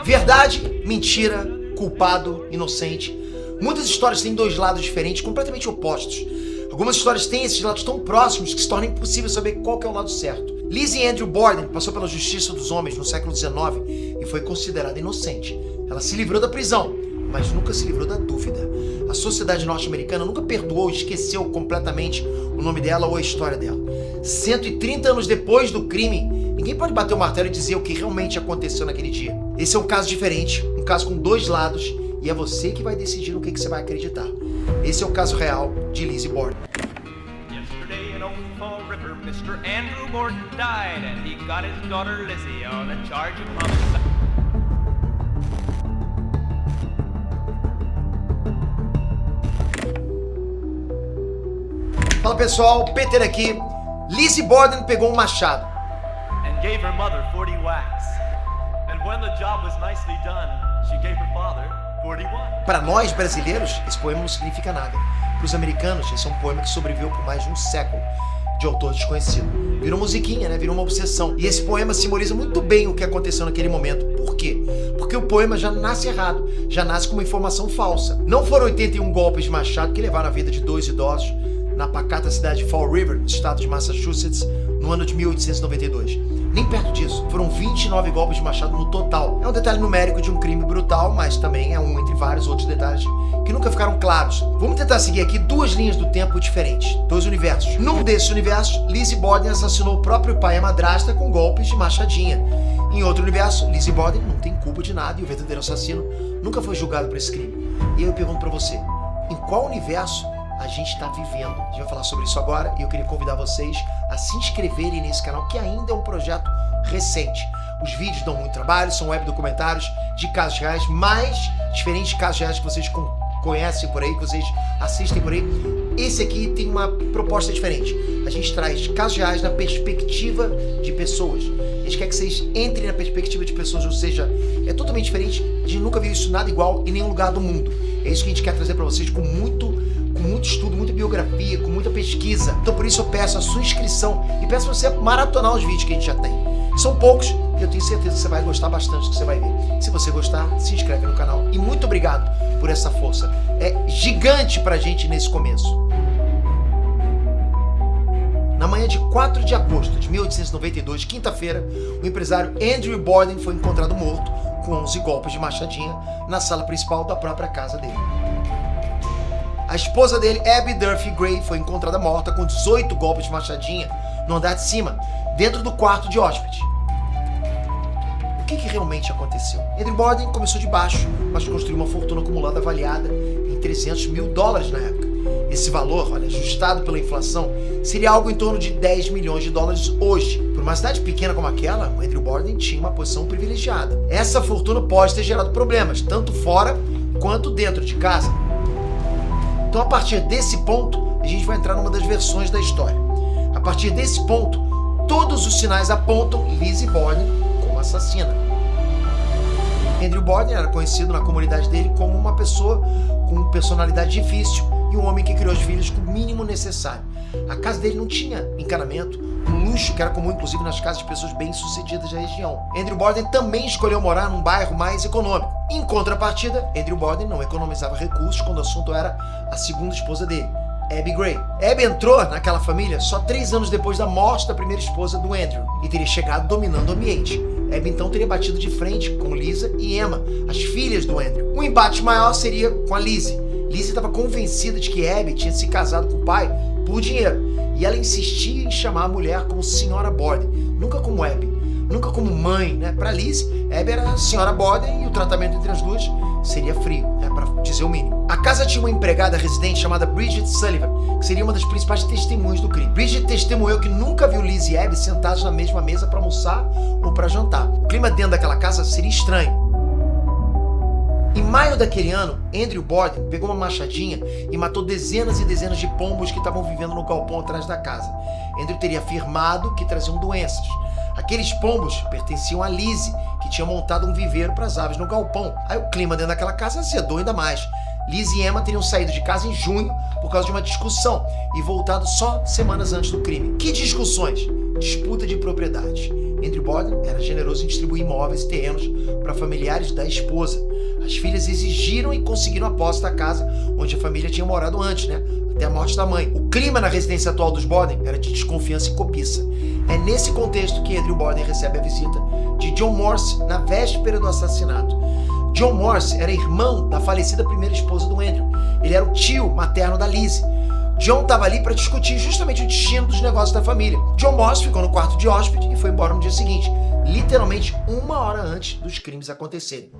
Verdade, mentira, culpado, inocente. Muitas histórias têm dois lados diferentes, completamente opostos. Algumas histórias têm esses lados tão próximos que se torna impossível saber qual que é o lado certo. Lizzie Andrew Borden passou pela justiça dos homens no século XIX e foi considerada inocente. Ela se livrou da prisão, mas nunca se livrou da dúvida. A sociedade norte-americana nunca perdoou e esqueceu completamente o nome dela ou a história dela. 130 anos depois do crime, ninguém pode bater o martelo e dizer o que realmente aconteceu naquele dia. Esse é um caso diferente, um caso com dois lados, e é você que vai decidir no que você vai acreditar. Esse é o caso real de Lizzie Borden. Yesterday in Old Fall River, Mr. Andrew Borden died, and he got his daughter Lizzie on a charge of homicide. Fala pessoal, Peter aqui. Lizzie Borden pegou um machado And gave her mother 40 whacks. And when the job was nicely done, she gave her father 41. Para nós brasileiros, esse poema não significa nada. Para os americanos, esse é um poema que sobreviveu por mais de um século, de autor desconhecido. Virou musiquinha, né? Virou uma obsessão. E esse poema simboliza muito bem o que aconteceu naquele momento. Por quê? Porque o poema já nasce errado, já nasce com uma informação falsa. Não foram 81 golpes de machado que levaram a vida de dois idosos na pacata cidade de Fall River, no estado de Massachusetts, no ano de 1892. Nem perto disso. Foram 29 golpes de machado no total. É um detalhe numérico de um crime brutal, mas também é um entre vários outros detalhes que nunca ficaram claros. Vamos tentar seguir aqui duas linhas do tempo diferentes, dois universos. Num desses universos, Lizzie Borden assassinou o próprio pai e a madrasta com golpes de machadinha. Em outro universo, Lizzie Borden não tem culpa de nada e o verdadeiro assassino nunca foi julgado por esse crime. E aí eu pergunto pra você, em qual universo a gente está vivendo? A gente vai falar sobre isso agora e eu queria convidar vocês a se inscreverem nesse canal, que ainda é um projeto recente. Os vídeos dão muito trabalho, são web documentários de casos reais, mais diferentes casos reais que vocês conhecem por aí, que vocês assistem por aí. Esse aqui tem uma proposta diferente. A gente traz casos reais na perspectiva de pessoas. A gente quer que vocês entrem na perspectiva de pessoas, ou seja, é totalmente diferente. A gente nunca viu isso nada igual em nenhum lugar do mundo. É isso que a gente quer trazer para vocês com muito estudo, muita biografia, com muita pesquisa. Então por isso eu peço a sua inscrição e peço pra você maratonar os vídeos que a gente já tem. São poucos e eu tenho certeza que você vai gostar bastante do que você vai ver. Se você gostar, se inscreve no canal. E muito obrigado por essa força. É gigante pra gente nesse começo. Na manhã de 4 de agosto de 1892, quinta-feira, o empresário Andrew Borden foi encontrado morto com 11 golpes de machadinha na sala principal da própria casa dele. A esposa dele, Abby Durfee Gray, foi encontrada morta com 18 golpes de machadinha no andar de cima, dentro do quarto de hóspede. O que realmente aconteceu? Andrew Borden começou de baixo, mas construiu uma fortuna acumulada avaliada em $300 mil na época. Esse valor, olha, ajustado pela inflação, seria algo em torno de $10 milhões hoje. Por uma cidade pequena como aquela, o Andrew Borden tinha uma posição privilegiada. Essa fortuna pode ter gerado problemas, tanto fora quanto dentro de casa. Então, a partir desse ponto, a gente vai entrar numa das versões da história. A partir desse ponto, todos os sinais apontam Lizzie Borden como assassina. Andrew Borden era conhecido na comunidade dele como uma pessoa com personalidade difícil e um homem que criou os filhos com o mínimo necessário. A casa dele não tinha encanamento, um luxo que era comum inclusive nas casas de pessoas bem-sucedidas da região. Andrew Borden também escolheu morar num bairro mais econômico. Em contrapartida, Andrew Borden não economizava recursos quando o assunto era a segunda esposa dele, Abby Gray. Abby entrou naquela família só 3 anos depois da morte da primeira esposa do Andrew e teria chegado dominando o ambiente. Abby então teria batido de frente com Lisa e Emma, as filhas do Andrew. O embate maior seria com a Lizzie. Lizzie estava convencida de que Abby tinha se casado com o pai por dinheiro e ela insistia em chamar a mulher como Senhora Borden, nunca como Abby, nunca como mãe, né? Para Lizzie, Abby era a Senhora Borden e o tratamento entre as duas seria frio, para dizer o mínimo. A casa tinha uma empregada residente chamada Bridget Sullivan, que seria uma das principais testemunhas do crime. Bridget testemunhou que nunca viu Lizzie e Abby sentados na mesma mesa para almoçar ou para jantar. O clima dentro daquela casa seria estranho. Em maio daquele ano, Andrew Borden pegou uma machadinha e matou dezenas e dezenas de pombos que estavam vivendo no galpão atrás da casa. Andrew teria afirmado que traziam doenças. Aqueles pombos pertenciam a Lizzie, que tinha montado um viveiro para as aves no galpão. Aí o clima dentro daquela casa azedou ainda mais. Lizzie e Emma teriam saído de casa em junho por causa de uma discussão e voltado só semanas antes do crime. Que discussões? Disputa de propriedade. Andrew Borden era generoso em distribuir imóveis e terrenos para familiares da esposa. As filhas exigiram e conseguiram a posse da casa onde a família tinha morado antes, né? Até a morte da mãe. O clima na residência atual dos Borden era de desconfiança e cobiça. É nesse contexto que Andrew Borden recebe a visita de John Morse na véspera do assassinato. John Morse era irmão da falecida primeira esposa do Andrew. Ele era o tio materno da Lizzie. John estava ali para discutir justamente o destino dos negócios da família. John Morse ficou no quarto de hóspede e foi embora no dia seguinte, literalmente 1 hora antes dos crimes acontecerem.